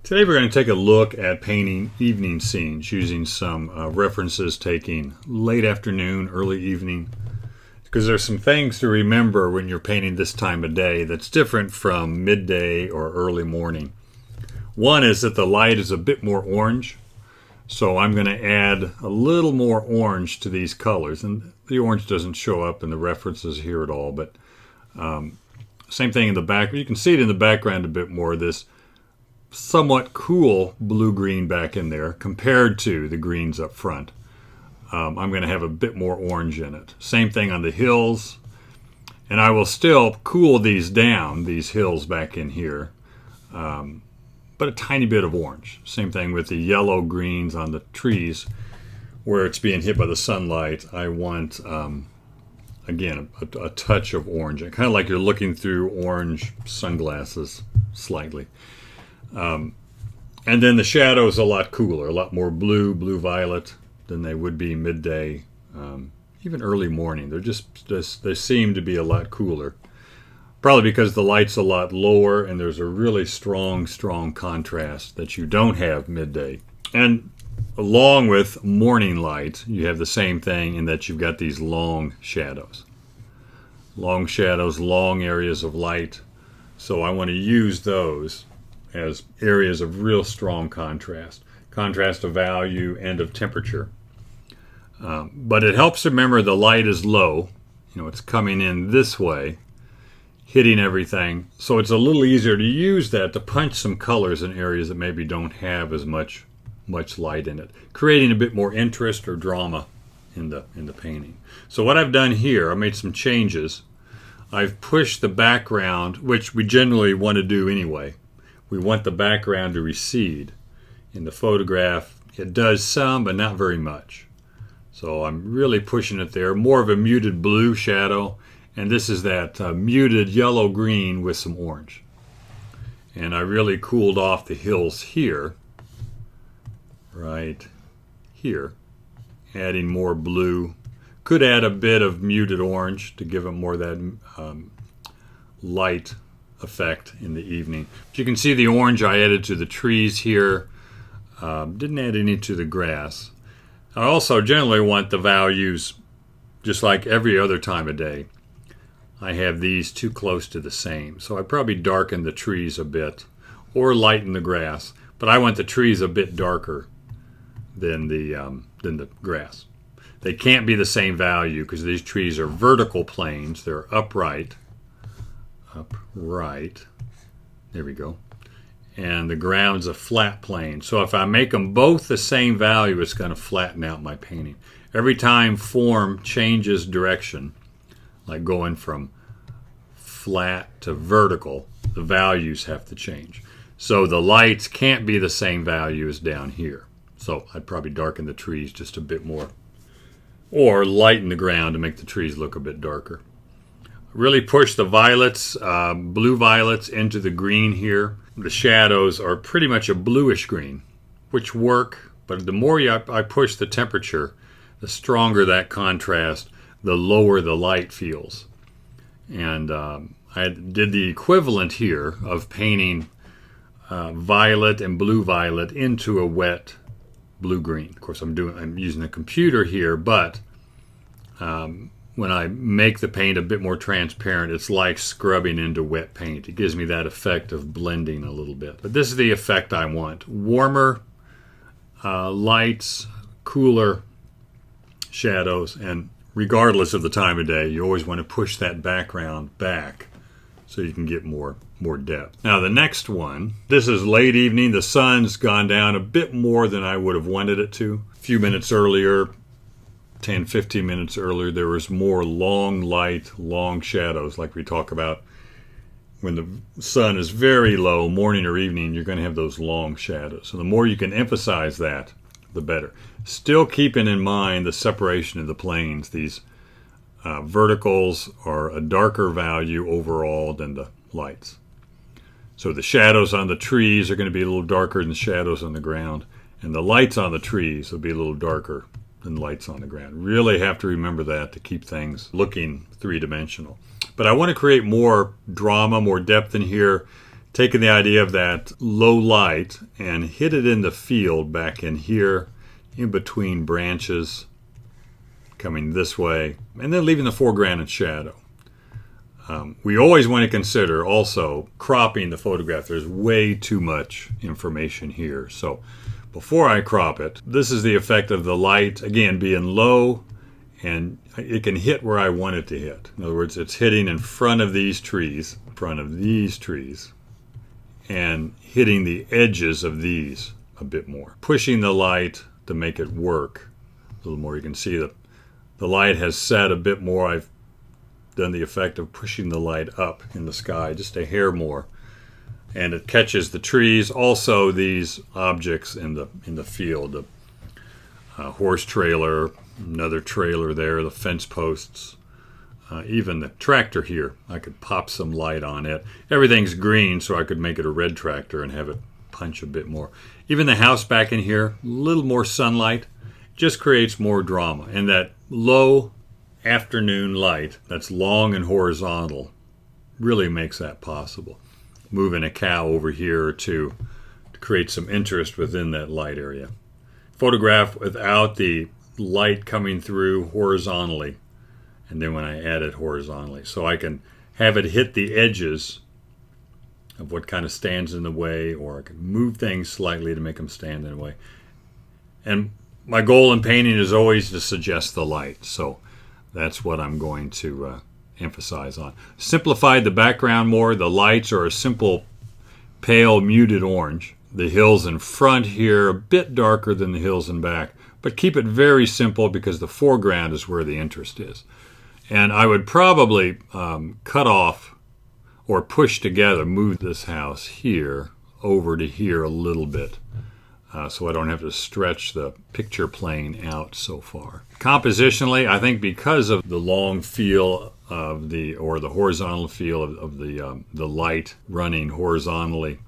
Today we're going to take a look at painting evening scenes using some references taking late afternoon, early evening, because there's some things to remember when you're painting this time of day that's different from midday or early morning. One is that the light is a bit more orange, so I'm going to add a little more orange to these colors, and the orange doesn't show up in the references here at all, but same thing in the back. You can see it in the background a bit more, this somewhat cool blue-green back in there compared to the greens up front. I'm going to have a bit more orange in it. Same thing on the hills, and I will still cool these down, these hills back in here, but a tiny bit of orange. Same thing with the yellow greens on the trees where it's being hit by the sunlight. I want, again, a touch of orange, kind of like you're looking through orange sunglasses slightly. And then the shadows a lot cooler, a lot more blue-violet than they would be midday, even early morning. They seem to be a lot cooler. Probably because the light's a lot lower and there's a really strong contrast that you don't have midday. And along with morning light, you have the same thing in that you've got these long shadows. Long shadows, long areas of light. So I want to use those as areas of real strong contrast of value and of temperature. But it helps to remember the light is low. It's coming in this way, hitting everything. So it's a little easier to use that to punch some colors in areas that maybe don't have as much light in it, creating a bit more interest or drama in the painting. So what I've done here, I made some changes. I've pushed the background, which we generally want to do anyway. We want the background to recede. In the photograph, it does some, but not very much. So I'm really pushing it there. More of a muted blue shadow, and this is that muted yellow-green with some orange. And I really cooled off the hills here, right here, adding more blue. Could add a bit of muted orange to give it more of that light effect in the evening. But you can see the orange I added to the trees here. Didn't add any to the grass. I also generally want the values just like every other time of day. I have these too close to the same, so I probably darken the trees a bit or lighten the grass, but I want the trees a bit darker than the grass. They can't be the same value because these trees are vertical planes. They're upright. There we go. And the ground's a flat plane. So if I make them both the same value, it's going to flatten out my painting. Every time form changes direction, like going from flat to vertical, the values have to change. So the lights can't be the same value as down here. So I'd probably darken the trees just a bit more, or lighten the ground to make the trees look a bit darker. Really push the violets, blue violets into the green here. The shadows are pretty much a bluish green, which work, but the more I push the temperature, the stronger that contrast, the lower the light feels. And I did the equivalent here of painting violet and blue violet into a wet blue-green. Of course, I'm using a computer here, but when I make the paint a bit more transparent, it's like scrubbing into wet paint. It gives me that effect of blending a little bit. But this is the effect I want. Warmer lights, cooler shadows, and regardless of the time of day, you always want to push that background back so you can get more depth. Now the next one, this is late evening. The sun's gone down a bit more than I would have wanted it to. A few minutes earlier, 10, 15 minutes earlier, there was more long light, long shadows like we talk about. When the sun is very low, morning or evening, you're going to have those long shadows. So the more you can emphasize that, the better. Still keeping in mind the separation of the planes. These verticals are a darker value overall than the lights. So the shadows on the trees are going to be a little darker than the shadows on the ground, and the lights on the trees will be a little darker than lights on the ground. Really have to remember that to keep things looking three-dimensional. But I want to create more drama, more depth in here, taking the idea of that low light and hit it in the field back in here, in between branches, coming this way, and then leaving the foreground in shadow. We always want to consider also cropping the photograph. There's way too much information here. So before I crop it, this is the effect of the light, again, being low, and it can hit where I want it to hit. In other words, it's hitting in front of these trees, and hitting the edges of these a bit more. Pushing the light to make it work a little more. You can see that the light has set a bit more. I've done the effect of pushing the light up in the sky just a hair more, and it catches the trees, also these objects in the field, the horse trailer, another trailer there, the fence posts, even the tractor here. I could pop some light on it. Everything's green, so I could make it a red tractor and have it punch a bit more. Even the house back in here, a little more sunlight, just creates more drama. And that low afternoon light that's long and horizontal really makes that possible. Moving a cow over here to create some interest within that light area. Photograph without the light coming through horizontally, and then when I add it horizontally, so I can have it hit the edges of what kind of stands in the way, or I can move things slightly to make them stand in the way. And my goal in painting is always to suggest the light, so that's what I'm going to emphasize on. Simplified the background more. The lights are a simple pale muted orange. The hills in front here a bit darker than the hills in back, but keep it very simple because the foreground is where the interest is. And I would probably cut off or push together, move this house here over to here a little bit, so I don't have to stretch the picture plane out so far. Compositionally, I think because of the long feel of the horizontal feel of the light running horizontally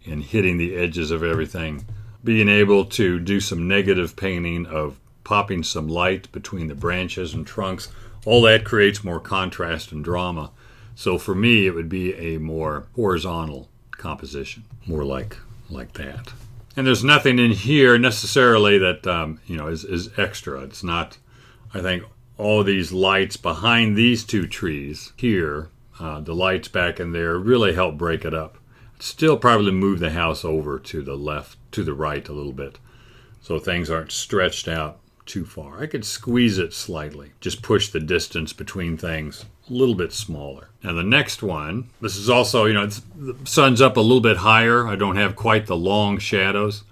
and hitting the edges of everything, being able to do some negative painting of popping some light between the branches and trunks, all that creates more contrast and drama. So for me, it would be a more horizontal composition, more like that. And there's nothing in here necessarily that is extra. It's not. I think all these lights behind these two trees here, the lights back in there, really help break it up. Still probably move the house over to the left, to the right a little bit, so things aren't stretched out too far. I could squeeze it slightly, just push the distance between things a little bit smaller. Now the next one, this is also, the sun's up a little bit higher. I don't have quite the long shadows,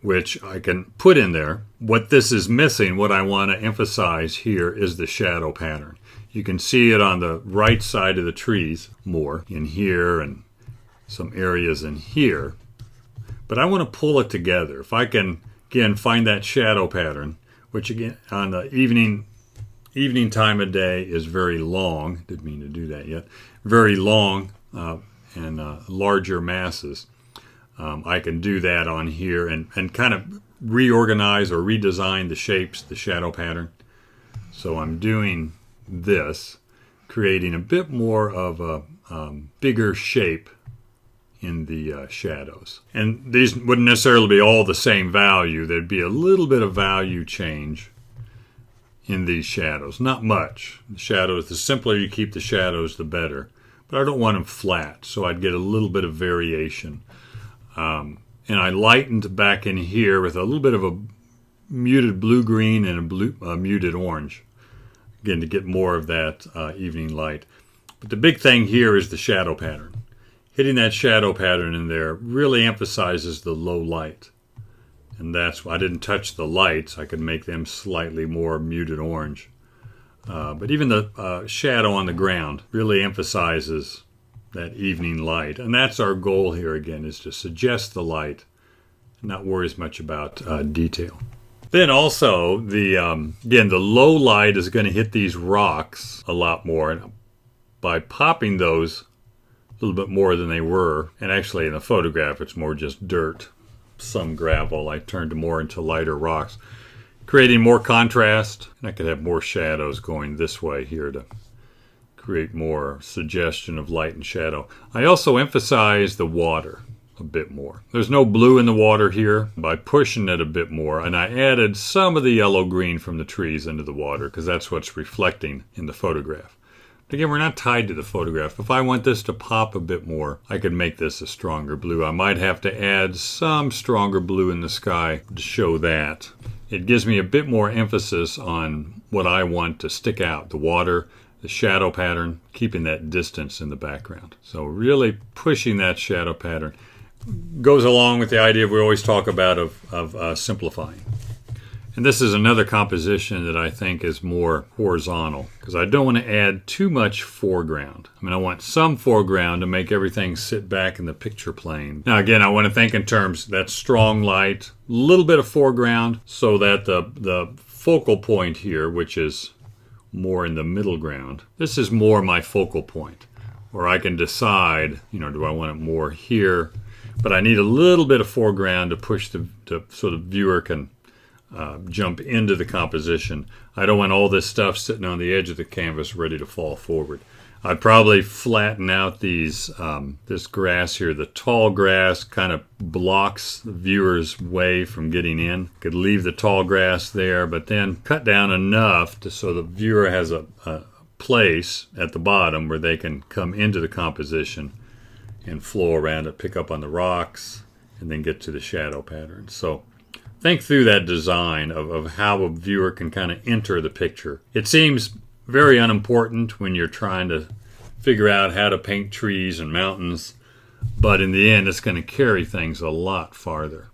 which I can put in there. What this is missing, what I want to emphasize here, is the shadow pattern. You can see it on the right side of the trees more, in here and some areas in here. But I want to pull it together. If I can, again, find that shadow pattern, which again, on the evening time of day is very long. Didn't mean to do that yet. Very long and larger masses. I can do that on here and kind of reorganize or redesign the shapes, the shadow pattern. So I'm doing this, creating a bit more of a bigger shape in the shadows. And these wouldn't necessarily be all the same value. There'd be a little bit of value change in these shadows. Not much. The shadows, the simpler you keep the shadows, the better. But I don't want them flat, so I'd get a little bit of variation. And I lightened back in here with a little bit of a muted blue-green and a muted orange. Again, to get more of that evening light. But the big thing here is the shadow pattern. Hitting that shadow pattern in there really emphasizes the low light. And that's why I didn't touch the lights. I could make them slightly more muted orange. But even the shadow on the ground really emphasizes that evening light. And that's our goal here again, is to suggest the light and not worry as much about detail. Then also, the low light is going to hit these rocks a lot more. And by popping those a little bit more than they were, and actually in the photograph it's more just dirt, some gravel, I turned more into lighter rocks, creating more contrast. And I could have more shadows going this way here to create more suggestion of light and shadow. I also emphasize the water a bit more. There's no blue in the water here. By pushing it a bit more, and I added some of the yellow-green from the trees into the water because that's what's reflecting in the photograph. But again, we're not tied to the photograph. If I want this to pop a bit more, I could make this a stronger blue. I might have to add some stronger blue in the sky to show that. It gives me a bit more emphasis on what I want to stick out, the water, the shadow pattern, keeping that distance in the background. So really pushing that shadow pattern goes along with the idea we always talk about of simplifying. And this is another composition that I think is more horizontal because I don't want to add too much foreground. I mean, I want some foreground to make everything sit back in the picture plane. Now, again, I want to think in terms that strong light, a little bit of foreground so that the focal point here, which is more in the middle ground, this is more my focal point where I can decide, do I want it more here? But I need a little bit of foreground to push so the viewer can jump into the composition. I don't want all this stuff sitting on the edge of the canvas ready to fall forward. I'd probably flatten out this grass here. The tall grass kind of blocks the viewer's way from getting in. Could leave the tall grass there, but then cut down enough so the viewer has a place at the bottom where they can come into the composition and flow around it, pick up on the rocks, and then get to the shadow pattern. So think through that design of how a viewer can kind of enter the picture. It seems very unimportant when you're trying to figure out how to paint trees and mountains, but in the end, it's going to carry things a lot farther.